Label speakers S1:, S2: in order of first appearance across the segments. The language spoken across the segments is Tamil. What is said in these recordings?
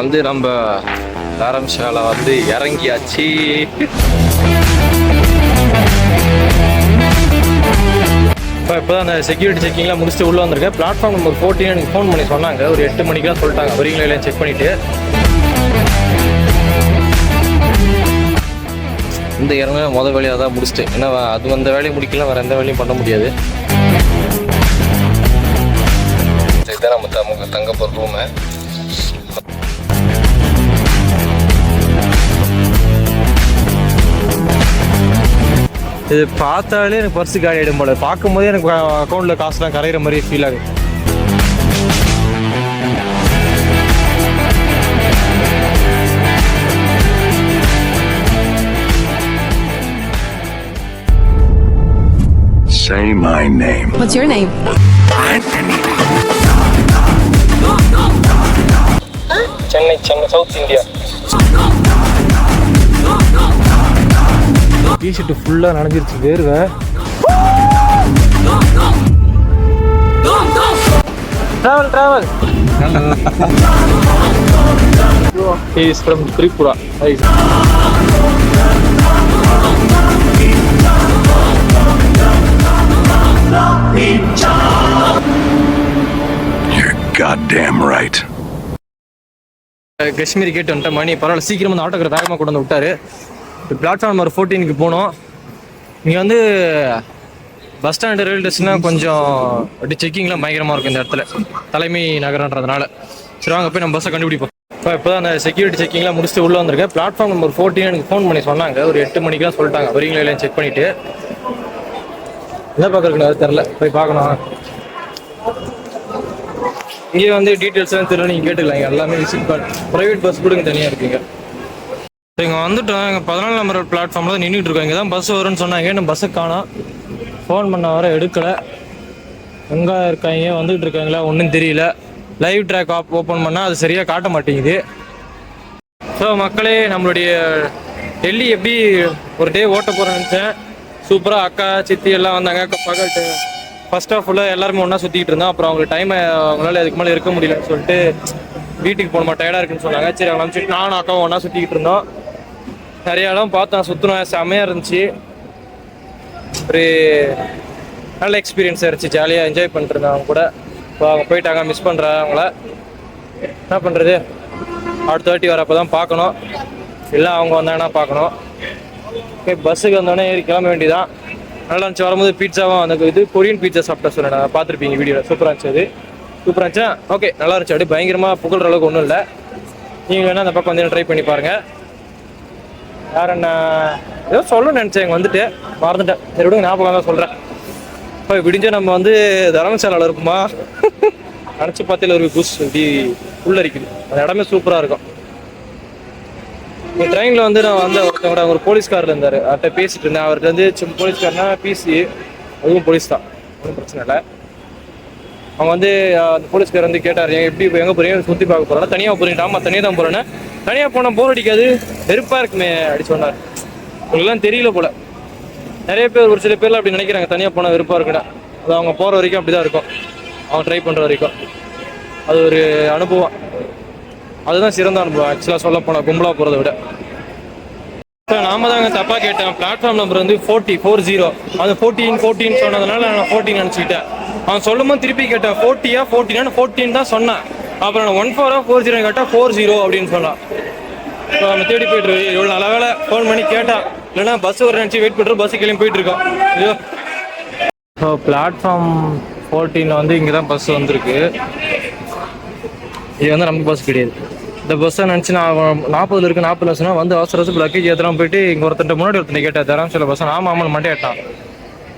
S1: வந்து நம்ம தரம்சாலா வந்து இறங்கியாச்சு. இப்போதான் அந்த செக்யூரிட்டி செக்கிங்லாம் முடிச்சுட்டு உள்ளே வந்திருக்கேன். பிளாட்ஃபார்ம் நம்பர் 14 எனக்கு ஃபோன் பண்ணி சொன்னாங்க. ஒரு 8 மணிக்கெலாம் சொல்லிட்டாங்க. வரீங்களா இல்லையா செக் பண்ணிவிட்டு இந்த இறங்க மொதல் வேலையாக தான் முடிச்சிட்டேன். ஏன்னா அது அந்த வேலையை முடிக்கலாம், வேறு எந்த வேலையும் பண்ண முடியாது. இதுதான் நம்ம தங்க போகிற ரூமு. இது பார்த்தாலே எனக்கு பர்ஸு காலி ஆகிடும் போல. பார்க்கும்போதே எனக்கு அக்கௌண்ட்டில் காசுலாம் கரைகிற மாதிரியே ஃபீல் ஆகுது.
S2: Say my name.
S3: What's your name?
S1: Chennai south India. T shirt ஃபுல்லாக நனைஞ்சிருச்சு, வேர்வை. Travel he is from Tripura.
S2: You're goddamn right.
S1: Kashmiri கேட்டு வந்துட்டேன். மணி பரவாயில்ல, சீக்கிரம் வந்து ஆட்டோக்கார வேகமாக கொண்டு வந்து விட்டாரு. பிளாட்ஃபார்ம் நம்பர் 14க்கு போனோம். இங்கே வந்து பஸ் ஸ்டாண்டு ரயில்வே ஸ்டேஷன்லாம் கொஞ்சம் அப்படி செக்கிங்லாம் பயங்கரமாக இருக்கும் இந்த இடத்துல, தலைமை நகரன்றதுனால. சரி வாங்க போய் நம்ம பஸ்ஸை கண்டுபிடிப்போம். இப்போ தான் அந்த செக்யூரிட்டி செக்கிங்லாம் முடிச்சுட்டு உள்ளே வந்திருக்கேன். பிளாட்ஃபார்ம் நம்பர் 14 எனக்கு ஃபோன் பண்ணி சொன்னாங்க. ஒரு 8 மணிக்கெலாம் சொல்லிட்டாங்க. வரீங்களா இல்லையா செக் பண்ணிவிட்டு என்ன பார்க்குறதுக்கு அது தெரில, போய் பார்க்கணும். இங்கே வந்து டீட்டெயில்ஸ்லாம் தெரியல, நீங்கள் கேட்டுக்கலாம். இங்கே எல்லாமே விசிட் பண்ண ப்ரைவேட் பஸ் கூட இங்கே தனியாக இருக்குங்க. இங்கே வந்துட்டோம். இங்கே 14 நம்பர் பிளாட்ஃபார்மில் தான் நின்றுட்டு இருக்கோம். இங்கே தான் பஸ் வரும்னு சொன்னாங்க. இன்னும் பஸ்ஸை காணோம். ஃபோன் பண்ண வர எடுக்கலை. எங்கே இருக்காங்க, வந்துகிட்டு இருக்காங்களா ஒன்றும் தெரியல. லைவ் ட்ராக் ஓப்பன் பண்ணால் அது சரியாக காட்ட மாட்டேங்குது. ஸோ மக்களே, நம்மளுடைய டெல்லி எப்படி ஒரு டே ஓட்ட போகிறேன்னு நினச்சேன். சூப்பராக அக்கா சித்தி எல்லாம் வந்தாங்க. பகல் ஃபர்ஸ்ட் ஆஃப் ஃபுல்லாக எல்லாருமே ஒன்றா சுற்றிக்கிட்டு இருந்தோம். அப்புறம் அவங்க டைமை அவங்களால அதுக்கு மேலே இருக்க முடியலன்னு சொல்லிட்டு வீட்டுக்கு போகணுமா, டயர்டாக இருக்குன்னு சொன்னாங்க. சரி அவங்க அனுப்பிச்சிட்டு நானும் அக்காவும் ஒன்றா சுற்றிக்கிட்டு இருந்தோம். நிறைய இடம் பார்த்தோம், சுற்றினோம். செம்மையாக இருந்துச்சு. ஒரு நல்ல எக்ஸ்பீரியன்ஸாக இருந்துச்சு. ஜாலியாக என்ஜாய் பண்ணிட்டு இருந்தேன் அவங்க கூட. இப்போ அவங்க போயிட்டாங்க, மிஸ் பண்ணுறேன் அவங்கள. என்ன பண்ணுறது, அடுத்த வாட்டி வரப்போ தான் பார்க்கணும். இல்லை அவங்க வந்தாங்கன்னா பார்க்கணும். ஓகே, பஸ்ஸுக்கு வந்தோடனே ஏறி கிளம்ப வேண்டியதான். நல்லா இருந்துச்சு. வரும்போது பீட்சாவும் அந்த இது கொரியன் பீட்சா சாப்பிட்டா சொன்னேன், நான் பார்த்துருப்பீங்க வீடியோவில். சூப்பராக இருந்துச்சு. அது சூப்பராக இருந்துச்சா? ஓகே, நல்லா இருந்துச்சு. அப்படியே பயங்கரமாக புகழ்கிற அளவுக்கு ஒன்றும் இல்லை. நீங்கள் வேணால் அந்த பக்கம் வந்து ட்ரை பண்ணி பாருங்கள். வேறு என்ன ஏதோ சொல்லணும்னு நினச்சேன், இங்கே வந்துட்டு மறந்துட்டேன். சரி விடுங்க, ஞாபகம் தான் சொல்கிறேன். இப்போ விடிஞ்சா நம்ம வந்து தரமசாலாவில் இருக்குமா நினச்சி பார்த்தில ஒரு புஷ் இப்படி உள்ளரிக்குது. அந்த இடமே சூப்பராக இருக்கும். இந்த ட்ரெயினில் வந்து நான் வந்து ஒருத்தவங்க ஒரு போலீஸ்காரில் இருந்தார், அவர்கிட்ட பேசிகிட்டு இருந்தேன். அவர்கிட்ட வந்து போலீஸ்காரனா பிசி, அதுவும் போலீஸ் தான், ஒன்றும் பிரச்சனை இல்லை. அவங்க வந்து அந்த போலீஸ்கார் வந்து கேட்டார், எப்படி எங்கே போகிறீங்க, சுற்றி பார்க்க போகிறோன்னா. தனியாக போகிறீங்க? ஆமாம் தனியாக தான் போகிறேன்னு. தனியாக போனால் போர் அடிக்காது, வெறுப்பாக இருக்குமே அப்படி சொன்னார். உங்களுக்குலாம் தெரியல போல், நிறைய பேர் ஒரு சில பேர்லாம் அப்படி நினைக்கிறாங்க, தனியாக போனால் வெறுப்பாக இருக்குன்னு. அது அவங்க போகிற வரைக்கும் அப்படி தான் இருக்கும், அவங்க ட்ரை பண்ணுற வரைக்கும். அது ஒரு அனுபவம், அதுதான் சிறந்த அனுபவம் ஆக்சுவலாக சொல்ல போனால், கும்பலாக போகிறத விட. நாம தாங்க தப்பாக கேட்டேன். பிளாட்ஃபார்ம் நம்பர் வந்து 40 அது 14 சொன்னதுனால நான் 14 நினச்சிக்கிட்டேன். அவன் சொல்லும்போது திருப்பி கேட்டேன், 40 14 தான் சொன்னேன். அப்புறம் நான் 14 40 கேட்டால் 40 அப்படின்னு சொன்னான். இப்போ நம்ம தேடி போய்ட்டு இவ்வளோ நல்ல வேலை ஃபோன் பண்ணி கேட்டான். இல்லைன்னா பஸ் ஒரு நினச்சி வெயிட் பண்ணுறோம், பஸ்ஸு கிளம்பி போயிட்டு இருக்கோம். ஐயோ, ஸோ பிளாட்ஃபார்ம் 14 வந்து இங்கே தான் பஸ் வந்திருக்கு. இது வந்து நமக்கு பஸ் கிடையாது. இந்த பஸ்ஸை நினச்சி நான் 40 இருக்குது 40 சொன்னால் வந்து அவசரத்துக்கு லக்கேஜ் ஏற்றலாம் போயிட்டு இங்கே ஒருத்தர் முன்னாடி ஒருத்தனை கேட்டால் தரான்னு சொல்ல பஸ் நான் ஆமாம் மண்டே ஏட்டான்.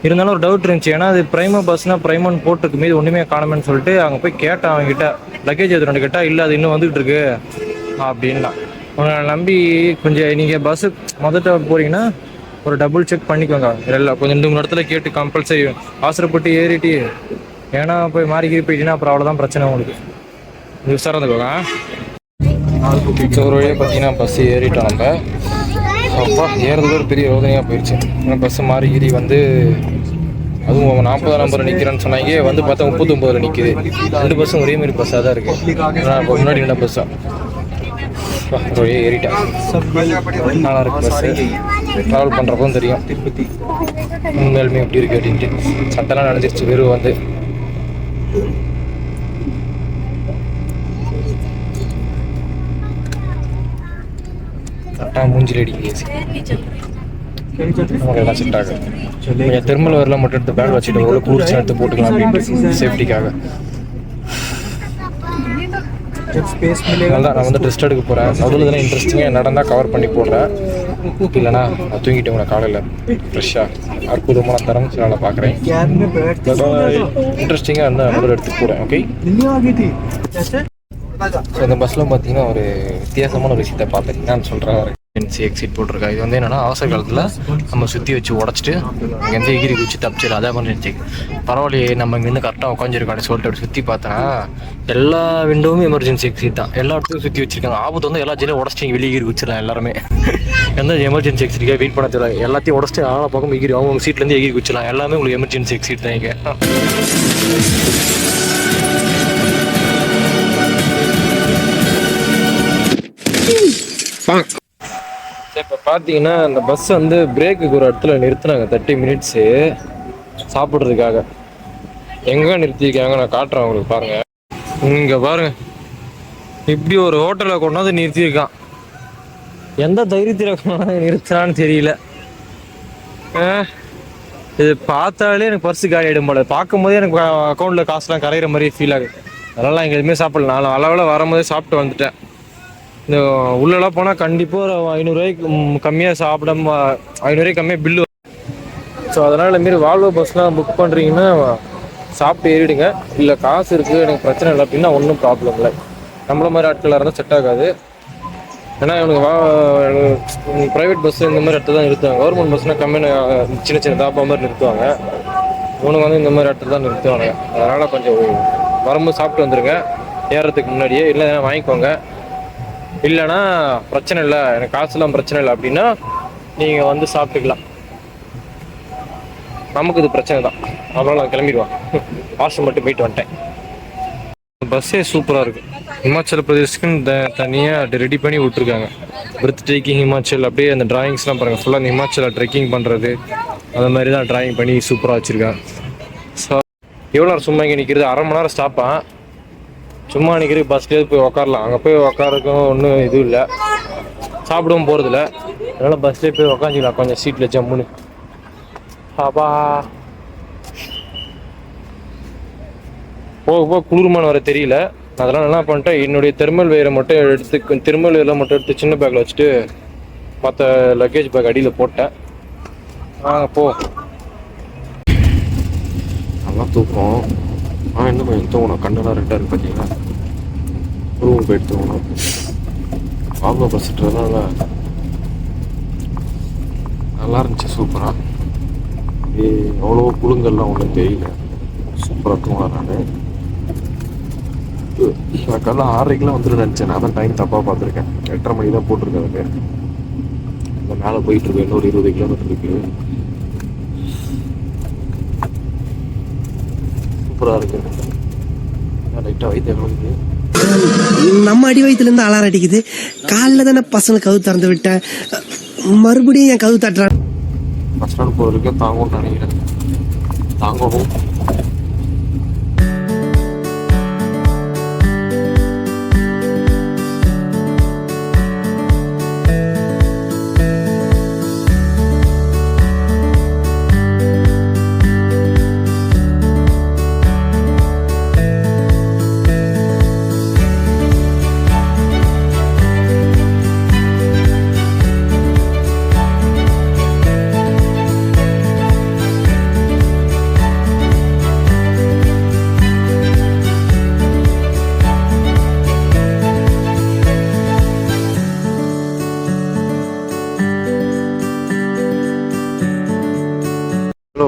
S1: இருந்தாலும் ஒரு டவுட் இருந்துச்சு, ஏன்னா அது ப்ரைமோ பஸ்னால் ப்ரைமோன்னு போட்டிருக்கு, மீது ஒன்றுமே காணுமேன்னு சொல்லிட்டு அங்கே போய் கேட்டான் அவங்ககிட்ட. லக்கேஜ் ஏற்றுறோன்னு கேட்டால் இல்லை அது இன்னும் வந்துகிட்டு இருக்கு அப்படின்னா. உங்களை நம்பி கொஞ்சம் நீங்கள் பஸ்ஸு முதல்ல போகிறீங்கன்னா ஒரு டபுள் செக் பண்ணிக்கோங்க. எல்லாம் கொஞ்சம் 2-3 இடத்துல கேட்டு கம்பல்சரி அவசரப்பட்டு ஏறிட்டு ஏன்னா போய் மாறிக்கி போயிட்டீங்கன்னா அப்புறம் அவ்வளோதான் பிரச்சனை உங்களுக்கு. விசாரம் இருந்துக்கோங்க. ஒரு வழியாக பார்த்தீங்கன்னா பஸ்ஸு ஏறிட்டோம் நம்ம. அப்பா ஏறது ஒரு பெரிய ரோதனையாக போயிடுச்சு. ஆனால் பஸ்ஸு மாறி ஏறி வந்து அதுவும் 40 நம்பர் நிற்கிறேன்னு சொன்னாங்க, வந்து பார்த்தா 39 நிற்கிது. 2 பஸ்ஸும் ஒரே மாதிரி பஸ்ஸாக தான் இருக்குது. ஆனால் இப்போ முன்னாடி என்ன பஸ்ஸாக ஏறிட்டேன். நல்லா இருக்கு பஸ்ஸு. ட்ராவல் பண்ணுறப்போ தெரியும் உண்மையாலுமே எப்படி இருக்கு அப்படின்ட்டு. சட்டெல்லாம் நினைச்சிருச்சு வெறும் வந்து. கரெக்டாக மூஞ்சில் அடிக்குது. நமக்கு எல்லாம் செட் ஆகும். கொஞ்சம் திருமல் வரலாம் மட்டும் எடுத்து பேக் வச்சுட்டு எவ்வளோ குளிர்ச்சி எடுத்து போட்டுக்கலாம் அப்படின்ட்டு சேஃப்டிக்காக. நான் வந்து ட்ரெஸ்ட் எடுக்க போகிறேன். நடுவில் தானே இன்ட்ரெஸ்டிங்காக நடந்தால் கவர் பண்ணி போடுறேன். இல்லைனா நான் தூங்கிட்டு உங்களை காலையில் ஃப்ரெஷ்ஷாக அற்புதமான தரம் நான் பார்க்குறேன். இன்ட்ரெஸ்டிங்காக இருந்தால் நடுவில் எடுத்து போகிறேன். ஓகே. ஸோ இந்த பஸ்ஸில் பார்த்தீங்கன்னா ஒரு வித்தியாசமான ஒரு விஷயத்தை பார்த்தேன். என்னன்னு சொல்கிறேன். எக்ஸிட் போட்டிருக்கா. இது வந்து என்னன்னா அவசர காலத்தில் நம்ம சுற்றி வச்சு உடச்சிட்டு இங்கேருந்து எகிரி குச்சி தப்பிச்சிடும். அதே மாதிரி நினச்சி பரவாயில்லையே நம்ம இங்கேருந்து கரெக்டாக உட்காந்துருக்கான்னு சொல்லிட்டு அப்படி சுற்றி பார்த்தேன்னா எல்லா விண்டோவும் எமர்ஜென்சி எக்ஸிட் தான். எல்லா இடத்துக்கும் சுற்றி வச்சிருக்காங்க. ஆபத்து வந்து எல்லா ஜெயிலும் உடச்சிட்டு வெளியே எகிரி குச்சிடலாம். எல்லாருமே எந்த எமர்ஜென்சி எக்ஸிட்டுக்காக வெயிட் பண்ண தெரியல. எல்லாத்தையும் உடச்சிட்டு ஆளை பக்கம் எகிரி அவங்க சீட்லேருந்து எகிரி குச்சிடலாம். எல்லாமே உங்களுக்கு எமர்ஜென்சி எக்ஸிட் தான் இங்கே. இப்போ பார்த்தீங்கன்னா அந்த பஸ் வந்து பிரேக்குக்கு ஒரு இடத்துல நிறுத்தினாங்க 30 மினிட்ஸு சாப்பிட்றதுக்காக. எங்கே நிறுத்திருக்காங்க நான் காட்டுறேன் உங்களுக்கு பாருங்கள். இங்கே பாருங்க இப்படி ஒரு ஹோட்டலில் கொண்டாந்து நிறுத்தியிருக்கான். எந்த தைரியத்தில் கொண்டாந்து நிறுத்தினான்னு தெரியல. இது பார்த்தாலே எனக்கு பர்ஸு காலி ஆகிடும் போல. பார்க்கும் போதே எனக்கு அக்கௌண்ட்டில் காசுலாம் கரையிற மாதிரி ஃபீல் ஆகுது. அதெல்லாம் இங்கே எதுவுமே சாப்பிடல. நான் அளவில் வரும்போதே சாப்பிட்டு வந்துட்டேன். இந்த உள்ளெல்லாம் போனால் கண்டிப்பாக ஒரு 500 ரூபாய்க்கு கம்மியாக சாப்பிடாம 500 ரூபாய்க்கு கம்மியாக பில்லு. ஸோ அதனால் மாரி வால்வோ பஸ்லாம் புக் பண்ணுறீங்கன்னா சாப்பிட்டு ஏறிடுங்க. இல்லை காசு இருக்குது எனக்கு பிரச்சனை இல்லை அப்படின்னா ஒன்றும் ப்ராப்ளம் இல்லை. நம்மள மாதிரி ஆட்களாக இருந்தால் செட் ஆகாது. ஏன்னா இவனுக்கு ப்ரைவேட் பஸ்ஸு இந்த மாதிரி இடத்துல தான் நிறுத்துவாங்க. கவர்மெண்ட் பஸ்னால் கம்மியான சின்ன சின்ன தாப்பா மாதிரி நிறுத்துவாங்க. இவனுக்கு வந்து இந்த மாதிரி இடத்துல தான் நிறுத்துவாங்க. அதனால் கொஞ்சம் வரும்போது சாப்பிட்டு வந்துடுங்க ஏறுறதுக்கு முன்னாடியே. இல்லை வாங்கிக்கோங்க. இல்லைன்னா பிரச்சனை இல்லை எனக்கு காசுலாம் பிரச்சனை இல்லை அப்படின்னா நீங்கள் வந்து சாப்பிட்டுக்கலாம். நமக்கு இது பிரச்சனை தான். அப்புறம் நான் கிளம்பிடுவான். வாஷ் மட்டும் போயிட்டு வந்துட்டேன். பஸ்ஸே சூப்பராக இருக்குது. ஹிமாச்சல பிரதேஷ்க்குன்னு தனியாக ரெடி பண்ணி விட்ருக்காங்க. பிரெத் டேக்கிங் ஹிமாச்சல் அப்படியே அந்த டிராயிங்ஸ்லாம் பாருங்கள். ஃபுல்லாக அந்த ஹிமாச்சலில் ட்ரெக்கிங் பண்ணுறது அந்த மாதிரி தான் டிராயிங் பண்ணி சூப்பராக வச்சுருக்காங்க. ஸோ எவ்வளோ நேரம் சும்மா இங்கே நிற்கிறது? 1/2 மணி நேரம் ஸ்டாப்பான். சும்மா நிற்கிறது பஸ்லேயே போய் உக்காரலாம். அங்கே போய் உக்காரக்கும் ஒன்றும் இதுவும் இல்லை. சாப்பிடவும் போகிறதில்ல. அதனால் பஸ்லேயே போய் உக்காந்துக்கலாம் கொஞ்சம் சீட்டில் ஜம்முன்னு. அப்பா போக போக குளிர்மான வர தெரியல. அதெல்லாம் என்ன பண்ணிட்டேன், என்னுடைய தெர்மல் வேரை மட்டும் எடுத்து தெர்மல் வேரில் மட்டும் எடுத்து சின்ன பேக்கில் வச்சுட்டு மற்ற லக்கேஜ் பேக் அடியில் போட்டேன். போ நல்லா தூக்கம். இன்னும் கொஞ்சம் தூங்கணும். கண்ணெல்லாம் ரெண்டாக இருக்குது பார்த்தீங்கன்னா. ரூம் போயிட்டு தூங்கணும். வால்வோ பஸ்ன்றதுனால நல்லா இருந்துச்சு. சூப்பராக அவ்வளோ குழுங்கள்லாம் ஒன்றும் தெரியல. சூப்பராக தூங்கலாம். நான் எனக்கெல்லாம் 6:30 வந்துட்டு நினச்சேன். நான் தான் டைம் தப்பாக பார்த்துருக்கேன். 8:30 மணி தான் போட்டிருக்காங்க. இந்த மேலே போயிட்டுருக்கு. இன்னொரு 20 கிலோமீட்டர் இருக்குது. சூப்பராக இருக்குது. லைட்டாக வைத்தியம் இருக்குது.
S3: நம்ம அடி வயிற்றுல இருந்து அலாரம் அடிக்குது. காலைல தானே பசங்க கவு திறந்து விட்டேன். மறுபடியும் என் கவு தட்டுறான்.
S1: பஸ் ஸ்டாண்ட் போகிறதுக்கே தாங்கணும்னு நினைக்கிறேன். தாங்கணும்.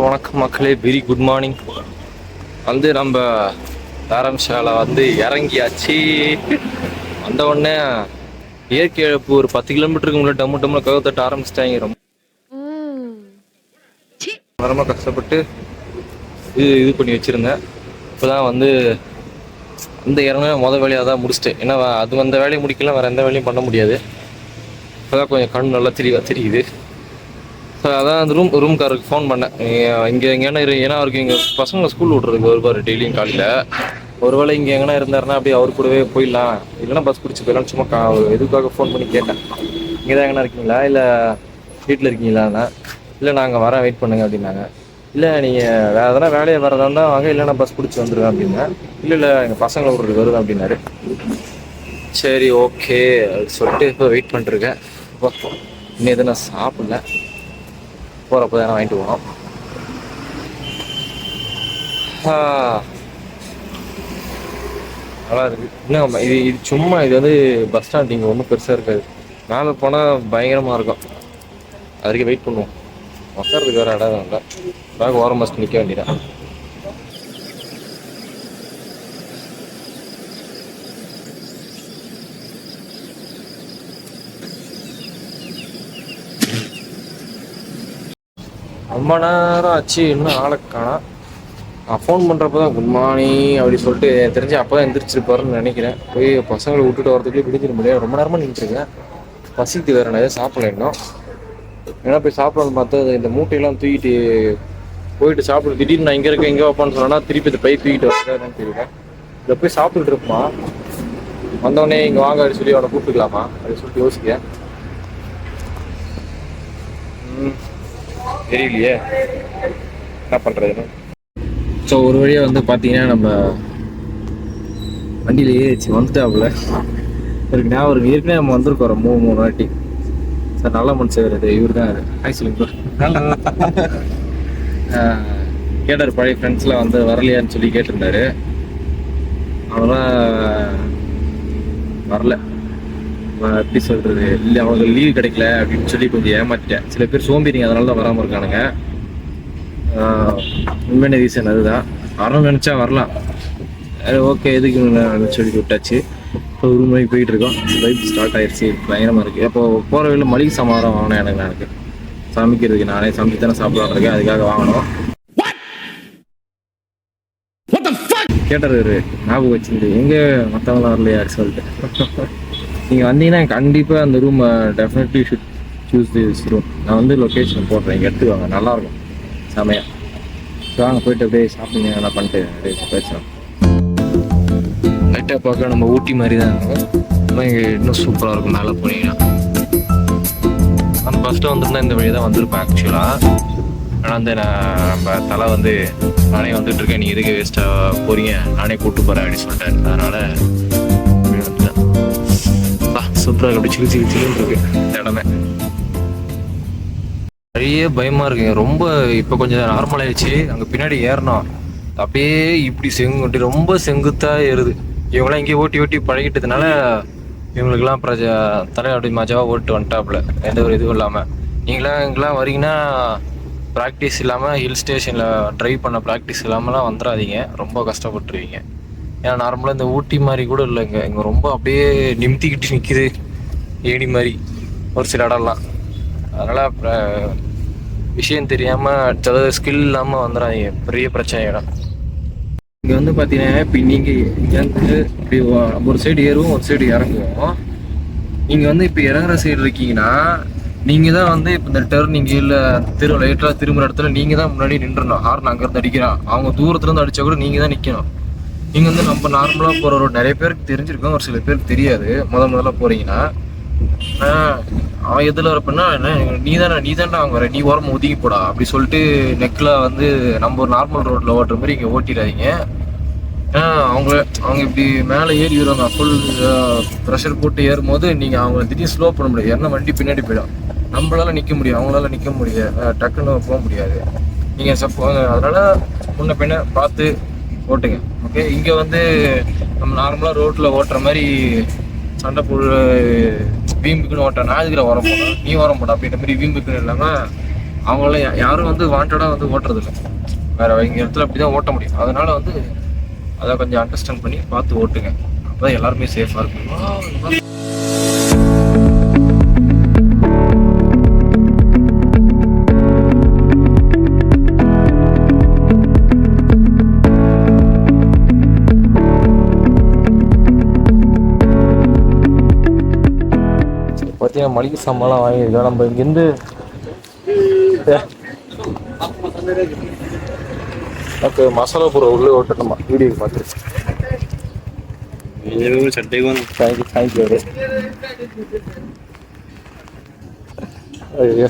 S1: வணக்கம் மக்களே, வெரி குட் மார்னிங். வந்து நம்ம தாரம்சாலை வந்து இறங்கியாச்சு. வந்த உடனே இயற்கை இழப்பு ஒரு 10 கிலோமீட்டருக்கு முன்னாடி டம்மு டம்முல கவு தட்ட ஆரம்பிச்சிட்டாங்க. ரொம்ப நேரமாக கஷ்டப்பட்டு இது பண்ணி வச்சுருந்தேன். இப்போ தான் வந்து இந்த இறங்க மொதல் வேலையாக தான் முடிச்சுட்டு, ஏன்னா அது அந்த வேலையை முடிக்கலாம், வேறு எந்த வேலையும் பண்ண முடியாது. இப்போதான் கொஞ்சம் கண் நல்லா தெளிவாக தெரியுது. ஸோ அதான் அந்த ரூம்காரருக்கு ஃபோன் பண்ணேன், இங்கே எங்கேனா ஏன்னா அவருக்கு இங்கே பசங்களை ஸ்கூல் விட்றதுக்கு வருவார் டெய்லியும் காலையில். ஒருவேளை இங்கே எங்கன்னா இருந்தாருன்னா அப்படியே அவர் கூடவே போயிடலாம், இல்லைன்னா பஸ் பிடிச்சி போயிடலாம். சும்மா எதுக்காக ஃபோன் பண்ணி கேட்டேன், இங்கே தான் எங்கன்னா இருக்கீங்களா இல்லை வீட்டில் இருக்கீங்களாண்ணா? இல்லை நாங்கள் வரேன் வெயிட் பண்ணுங்க அப்படின்னாங்க. இல்லை நீங்கள் வேறு எதனா வேலையை வரதா இருந்தால் வாங்க, இல்லைன்னா பஸ் பிடிச்சி வந்துடுவேன் அப்படின்னா. இல்லை எங்கள் பசங்களை விட்றதுக்கு வருவேன் அப்படின்னாரு. சரி ஓகே அப்படி சொல்லிட்டு இப்போ வெயிட் பண்ணிட்டுருக்கேன். இப்போ இன்னும் எதுவும் நான் சாப்பிடல, போகிறப்ப தானே வாங்கிட்டு போவோம். நல்லா இருக்குது. இன்னும் இது சும்மா இது வந்து பஸ் ஸ்டாண்ட் இங்கே ஒன்றும் பெருசாக இருக்காது. மேலே போனால் பயங்கரமாக இருக்கும். அது வரைக்கும் வெயிட் பண்ணுவோம். உட்காரதுக்கு வேறு இடம் இல்லை, பேக் ஓரம் பஸ் நிற்க வேண்டியதான். ரொம்ப நேரம் ஆச்சு, இன்னும் ஆளை காணோம். நான் ஃபோன் பண்ணுறப்ப தான் குட் மார்னிங் அப்படி சொல்லிட்டு தெரிஞ்சு அப்போ தான் எந்திரிச்சிருப்பாருன்னு நினைக்கிறேன். போய் பசங்களை விட்டுட்டு வரதுக்குள்ளே பிடிச்சிட முடியாது, ரொம்ப நேரமாக நின்றுருக்கேன். பசிக்கு வேறு நான் எதுவும் சாப்பிடல இன்னும். ஏன்னா போய் சாப்பிடணும்னு பார்த்தா இந்த மூட்டையெல்லாம் தூக்கிட்டு போயிட்டு சாப்பிட, திடீர்னு நான் இங்கே இருக்கேன் இங்கே வைப்பான்னு சொன்னா திருப்பி இந்த பை தூக்கிட்டு வரேன்னு தெரியல. இதை போய் சாப்பிட்டுட்டு இருப்போமா, வந்தவொடனே இங்கே வாங்க அப்படின்னு சொல்லி அவனை கூப்பிட்டுக்கலாமா அப்படின்னு சொல்லிட்டு யோசிக்கேன். தெரியலையே என்ன பண்ணுறதுன்னு. ஸோ ஒரு வழியாக வந்து பார்த்தீங்கன்னா நம்ம வண்டியில் ஏறிச்சு வந்துட்டாப்புல இருக்கு. ஞாபகம் ஏற்கனவே நம்ம வந்திருக்கோம் ஒரு 3 வாட்டி. சார் நல்ல மனுஷன் அது இவர் தான். ஹாய் சொல்லுங்க. கேட்டார் பழைய ஃப்ரெண்ட்ஸ்லாம் வந்து வரலையான்னு சொல்லி கேட்டிருந்தாரு. அவங்களாம் வரல, எப்படி சொல்கிறது, இல்லை அவங்களுக்கு லீவ் கிடைக்கல அப்படின்னு சொல்லி கொஞ்சம் ஏமாற்றிட்டேன். சில பேர் சோம்பேறிங்க, அதனால தான் வராமல் இருக்கானுங்க. உண்மையான ரீசன் அதுதான். வரணும்னு நினச்சா வரலாம், ஓகே எதுக்கு சொல்லி விட்டாச்சு. இப்போ ஒரு மணிக்கு போயிட்டு இருக்கோம். லைஃப் ஸ்டார்ட் ஆயிடுச்சு, பயங்கரமாக இருக்குது. அப்போ போகிற வழியில் மளிகை சாமான் வாங்கினேன். எனக்கு சமைக்கிறதுக்கு நானே சமைச்சு தானே சாப்பிடலாம் இருக்கேன், அதுக்காக வாங்கணும். கேட்டார் ஞாபகம் வச்சுருந்து எங்கே மற்றவங்களாம் வரலையா சொல்லிட்டு. நீங்கள் வந்தீங்கன்னா கண்டிப்பாக அந்த room definitely should choose this room. நான் வந்து லொக்கேஷன் போடுறேன், இங்கே எடுத்துக்குவாங்க, நல்லாயிருக்கும் செமையா. ஸோ அங்கே போயிட்டு அப்படியே ஷாப்பிங் எல்லாம் பண்ணிட்டு அப்படியே பேசலாம். லைட்டாக பார்க்க நம்ம ஊட்டி மாதிரி தான் இருக்கும், ஆனால் இங்கே இன்னும் சூப்பராக இருக்கும். மேலே போனீங்கன்னா அந்த ஃபஸ்ட்டு வந்துருந்தா இந்த வழி தான் வந்திருப்பேன் ஆக்சுவலாக. ஆனால் வந்து நம்ம தலை வந்து நானே வந்துட்டு இருக்கேன், நீங்கள் எதுக்கு வேஸ்ட்டாக போகிறீங்க, நானே கூப்பிட்டு போகிறேன் அப்படின்னு சொல்லிட்டேன். அதனால் அப்படி வந்துட்டேன். சூப்பராக அப்படி சில்லு சில்லு சில்லுன்னு இருக்கு இந்த இடமே. நிறைய பயமாக இருக்குங்க ரொம்ப. இப்போ கொஞ்சம் நார்மல் ஆயிடுச்சு. அங்கே பின்னாடி ஏறணும், அப்படியே இப்படி செங்குட்டி ரொம்ப செங்குத்தாக ஏறுது. இவங்களாம் இங்கே ஓட்டி ஓட்டி பழகிட்டதுனால இவங்களுக்குலாம் தலை அப்படி மஜாவாக ஓட்டு வந்துட்டாப்புல, எந்த ஒரு இதுவும் இல்லாமல். நீங்களாம் இங்கெல்லாம் வரீங்கன்னா ப்ராக்டிஸ் இல்லாமல், ஹில் ஸ்டேஷனில் ட்ரைவ் பண்ண ப்ராக்டிஸ் இல்லாமலாம் வந்துடாதீங்க, ரொம்ப கஷ்டப்பட்டுருவீங்க. ஏன்னா நார்மலாக இந்த ஊட்டி மாதிரி கூட இல்லைங்க, இங்கே ரொம்ப அப்படியே நிமித்திக்கிட்டு நிற்கிது ஏடி மாதிரி ஒரு சில இடம்லாம். அதனால் விஷயம் தெரியாமல் அதாவது ஸ்கில் இல்லாமல் வந்துடாதீங்க, பெரிய பிரச்சனை இடம். இங்கே வந்து பார்த்தீங்கன்னா இப்போ நீங்கள் இங்கேருந்து இப்படி ஒரு சைடு ஏறுவோம், ஒரு சைடு இறங்குவோம். நீங்கள் வந்து இப்போ இறங்குற சைடு இருக்கீங்கன்னா நீங்கள் தான் வந்து இப்போ இந்த டர்னிங் இல்லை லைட்டாக திரும்புகிற இடத்துல நீங்கள் தான் முன்னாடி நின்றுடணும். ஹார்ன் அங்கேருந்து அடிக்கிறான், அவங்க தூரத்துலேருந்து அடித்தா கூட நீங்கள் தான் நிற்கணும். நீங்கள் வந்து நம்ம நார்மலாக போகிற ரோடு நிறைய பேருக்கு தெரிஞ்சிருக்கோம், ஒரு சில பேருக்கு தெரியாது. முதல்ல போகிறீங்கன்னா அவன் எதில் வரப்பன்னா என்ன, நீ தானே அவங்க வர, நீ ஓரமாக ஒதுங்கி போடா அப்படி சொல்லிட்டு நெக்கில் வந்து நம்ம ஒரு நார்மல் ரோட்டில் ஓட்டுற மாதிரி இங்கே ஓட்டிடாதீங்க. ஏன்னா அவங்க இப்படி மேலே ஏறி வருவாங்க, ஃபுல் ப்ரெஷர் போட்டு ஏறும்போது நீங்கள் அவங்க திடீர்னு ஸ்லோ பண்ண முடியாது, ஏன்னா வண்டி பின்னாடி போயிடும். நம்மளால நிற்க முடியும், அவங்களால நிற்க முடியாது, டக்குன்னு போக முடியாது. நீங்கள் அதனால் முன்ன பின்ன பார்த்து ஓட்டுங்க, ஓகே. இங்கே வந்து நம்ம நார்மலாக ரோட்டில் ஓட்டுற மாதிரி சண்டை போடு வீம்புக்குன்னு ஓட்ட, நான் இதுக்குள்ள வர போனேன் நீ வர போட்டா அப்படின்ற மாதிரி வீம்புக்குன்னு இல்லாமல் அவங்களாம் யாரும் வந்து வாண்டடாக வந்து ஓட்டுறதில்லை, வேறு இங்கே இடத்துல அப்படி தான் ஓட்ட முடியும். அதனால் வந்து அதை கொஞ்சம் அண்டர்ஸ்டாண்ட் பண்ணி பார்த்து ஓட்டுங்க, அப்போ தான் எல்லாருமே சேஃபாக இருக்கும். பார்த்தீங்கன்னா மளிகை சாமான்லாம் வாங்கியிருக்கோம். நம்ம இங்கேருந்து ஓகே மசாலா பொருள் உள்ளே ஓட்டணுமா வீடியோ பார்த்துருச்சு. தேங்க்யூ ஐயோ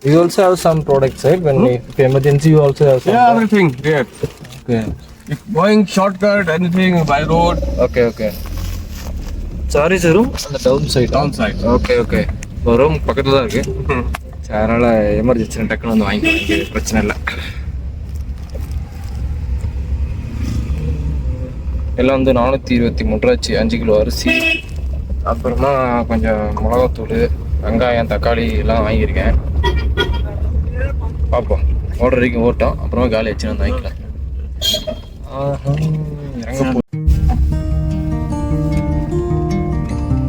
S1: You also have some products, right? When if emergency, you also have some.
S4: Yeah, everything there.
S1: Okay.
S4: If going shortcut, anything by road.
S1: Okay. Sorry, sir. On the downside.
S4: Downside.
S1: Okay. வரும் பக்கத்துல தான் இருக்கு. அதனால எமர்ஜென்சி டக்குன்னு வந்து வாங்கிக்கலாம். இங்கே பிரச்சனை இல்லை. எல்லாம் வந்து 423 ரூபாச்சு 5 கிலோ அரிசி, அப்புறமா கொஞ்சம் மிளகாத்தூள், வெங்காயம், தக்காளி எல்லாம் வாங்கியிருக்கேன். பார்ப்போம் ஓடுற வரைக்கும் ஓட்டோம், அப்புறமா காலி வச்சு வந்து வாங்கிக்கலாம். இறங்க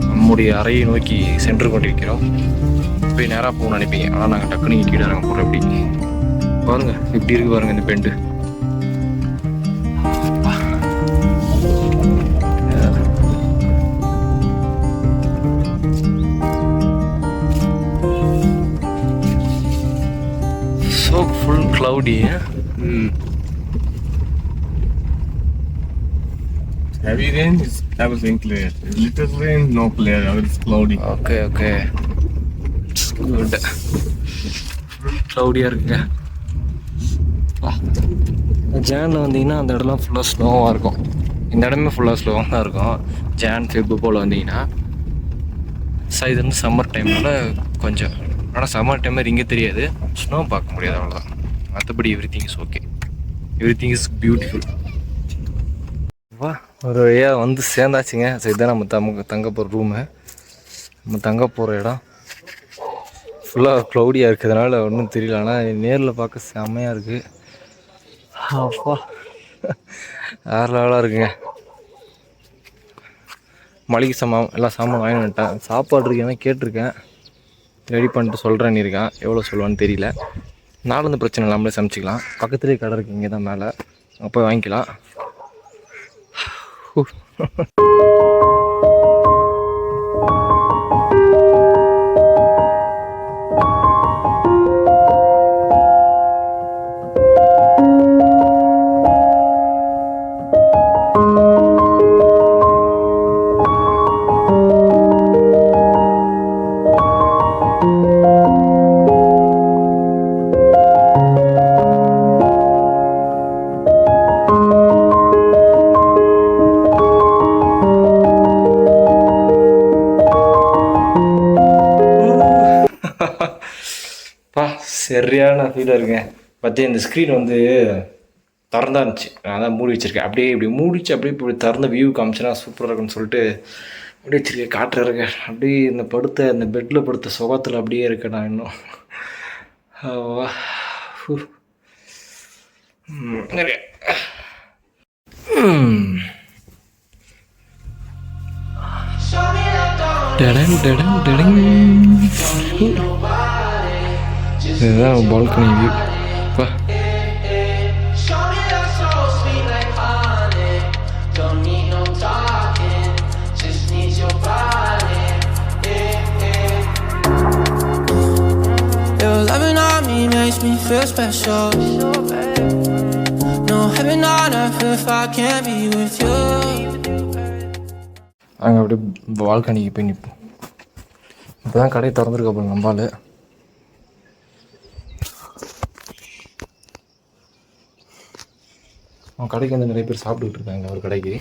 S1: நம்முடைய அறையை நோக்கி சென்று கொண்டிருக்கிறோம். போய் நேராக போகணும்னு நினைப்பீங்க, ஆனால் நாங்கள் டக்குனு கீழே இறங்க போகிறோம். எப்படி பாருங்க, இப்படி இருக்கு பாருங்க இந்த bend. So full cloudy.
S4: Heavy rain is everything clear. Little rain, no clear. It's cloudy.
S1: Okay. It's good. Cloudy-ஆ இருக்குங்க. ஜானில் வந்தீங்கன்னா அந்த இடம்லாம் ஃபுல்லாக ஸ்னோவாக இருக்கும். இந்த இடமே ஃபுல்லாக ஸ்லோவாக தான் இருக்கும். ஜான் ஃபெப் போல் வந்தீங்கன்னா இது வந்து சம்மர் டைமில் கொஞ்சம், ஆனால் சம்மர் டைமில் இங்கே தெரியாது, ஸ்னோ பார்க்க முடியாது, அவ்வளோதான். மற்றபடி every thing is okay, every thing is beautiful. வா ஒரு வழியாக வந்து சேர்ந்தாச்சுங்க. சரி, இதுதான் நம்ம தங்க போகிற ரூமு. நம்ம தங்க போகிற இடம் ஃபுல்லாக க்ளவுடியாக இருக்கிறதுனால ஒன்றும் தெரியல, ஆனால் நேரில் பார்க்க செம்மையாக இருக்குது. அப்பா வேறு லெவலாக இருக்குங்க. மளிகை சாமான் எல்லாம் சாமான் வாங்கி வந்துட்டேன். சாப்பாடு இருக்கேன்னா கேட்டிருக்கேன், ரெடி பண்ணிட்டு சொல்கிறேன்னு இருக்கான். எவ்வளோ சொல்லுவான்னு தெரியல. நாலு பிரச்சனை இல்லாமலே சமைச்சிக்கலாம். பக்கத்துலேயே கடை இருக்குது, இங்கே தான் மேலே, அப்போ வாங்கிக்கலாம். சரியான ஃபீலாக இருக்குங்க. பற்றி இந்த ஸ்க்ரீன் வந்து திறந்தா இருந்துச்சு, நான் தான் மூடி வச்சுருக்கேன். அப்படியே இப்படி மூடிச்சு, அப்படியே இப்படி திறந்த வியூ காமிச்சுன்னா சூப்பராக இருக்குன்னு சொல்லிட்டு அப்படியே வச்சுருக்கேன். காட்டுறேன் அப்படியே இந்த பெட்டில் படுத்த சுகத்தில் அப்படியே இருக்கேன் நான் இன்னும். நிறைய இதுதான் balcony view.
S5: Your loving on me makes me feel special. No heaven on earth if I can't be with you.
S1: அங்கே அப்படியே பால்கனிக்கு போய் நிற்போம். இப்போ தான் கடையை திறந்துருக்க போல நம்பால். அவன் கடைக்கு வந்து நிறைய பேர் சாப்பிட்டுக்கிட்டு இருக்காங்க. ஒரு கடைக்கு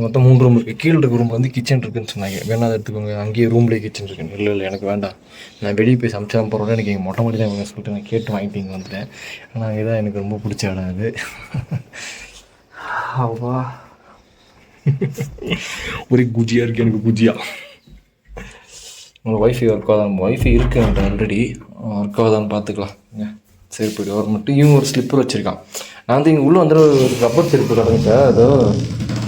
S1: மொத்தம் 3 ரூம் இருக்குது. கீழே இருக்க ரூம் வந்து கிச்சன் இருக்குதுன்னு சொன்னாங்க. வேணா அதை எடுத்துக்கோங்க, அங்கேயே ரூம்லேயே கிச்சன் இருக்குன்னு. இல்லை எனக்கு வேண்டாம், நான் வெளியே போய் சமைச்சா போகிறோம், எனக்கு எங்கள் மொட்டை மாடி தான் இவங்க சொல்லிட்டு நான் கேட்டு வாங்கிட்டு இங்கே வந்துட்டேன். ஆனால் இதுதான் எனக்கு ரொம்ப பிடிச்ச இடம் அது. அவ்வா ஒரே குஜியாக இருக்குது எனக்கு, குஜியா. உங்களுக்கு ஒய்ஃபை ஒர்க் ஆகுதான்? ஒய்ஃபை இருக்குது என்கிட்ட ஆல்ரெடி, ஒர்க் ஆகுதான்னு பார்த்துக்கலாம். சரி போய்ட்டு ஒரு மட்டும் இவங்க ஒரு ஸ்லிப்பர் வச்சுருக்கான். நான் வந்து இங்கே உள்ளே வந்து ஒரு ரப்பர் செருப்பு கிடந்துட்டேன். அதோ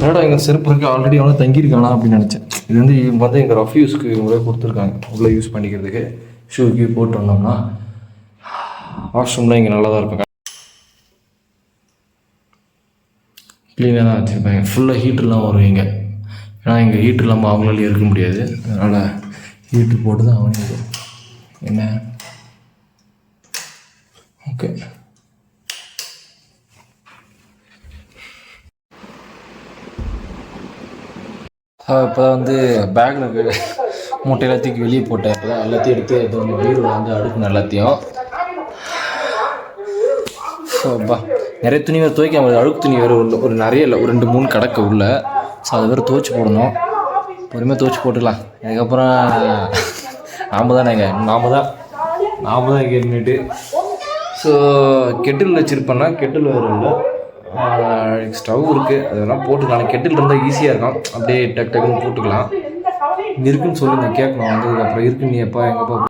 S1: என்னடா எங்கள் செருப்பு இருக்குது, ஆல்ரெடி அவனை தங்கியிருக்கானா அப்படின்னு நினச்சேன். இது வந்து இவங்க வந்து எங்கள் ரஃப் யூஸ்க்கு இவங்களே கொடுத்துருக்காங்க, உள்ளே யூஸ் பண்ணிக்கிறதுக்கு. ஷூக்கு போட்டு வந்தோம்னா வாஷ்ரூம்லாம் இங்கே நல்லா தான் இருக்கும். க்ளீனாக தான் வச்சுருப்பாங்க. ஃபுல்லாக ஹீட்டர்லாம் வரும் இங்கே. ஏன்னா இங்கே ஹீட்டர் இல்லாமல் அவங்களால இருக்க முடியாது. அதனால் ஹீட்ரு போட்டு தான் ஆகணும். என்ன ஓகே. இப்போ தான் வந்து பேக்கில் மூட்டை எல்லாத்தையும் வெளியே போட்டேன். இப்போ தான் எல்லாத்தையும் எடுத்து அது வந்து பீரோவில் வந்து அடுக்கணும் எல்லாத்தையும். ஸோ நிறைய துணி வேறு துவைக்க முடியாது. அழுக்கு துணி வேறு ஒரு நிறைய இல்லை, ஒரு 2-3 கிடக்கு உள்ள. ஸோ அதை வேறு துவைச்சி போடணும். பொறுமையாக துவைச்சி போட்டுக்கலாம். அதுக்கப்புறம் நாம் தான் இங்கே இருந்துட்டு. ஸோ கெட்டில் வச்சுருப்பேன்னா கெட்டில் வேறு இல்லை, ஸ்டவ் இருக்குது, அதெல்லாம் போட்டுக்கலாம். கெட்டில் இருந்தால் ஈஸியாக இருக்கும், அப்படியே டக்குன்னு போட்டுக்கலாம். இங்கே இருக்குன்னு சொல்லி நான் கேட்கணும் வந்ததுக்கப்புறம். இருக்கு நீ எப்போ எங்கப்பா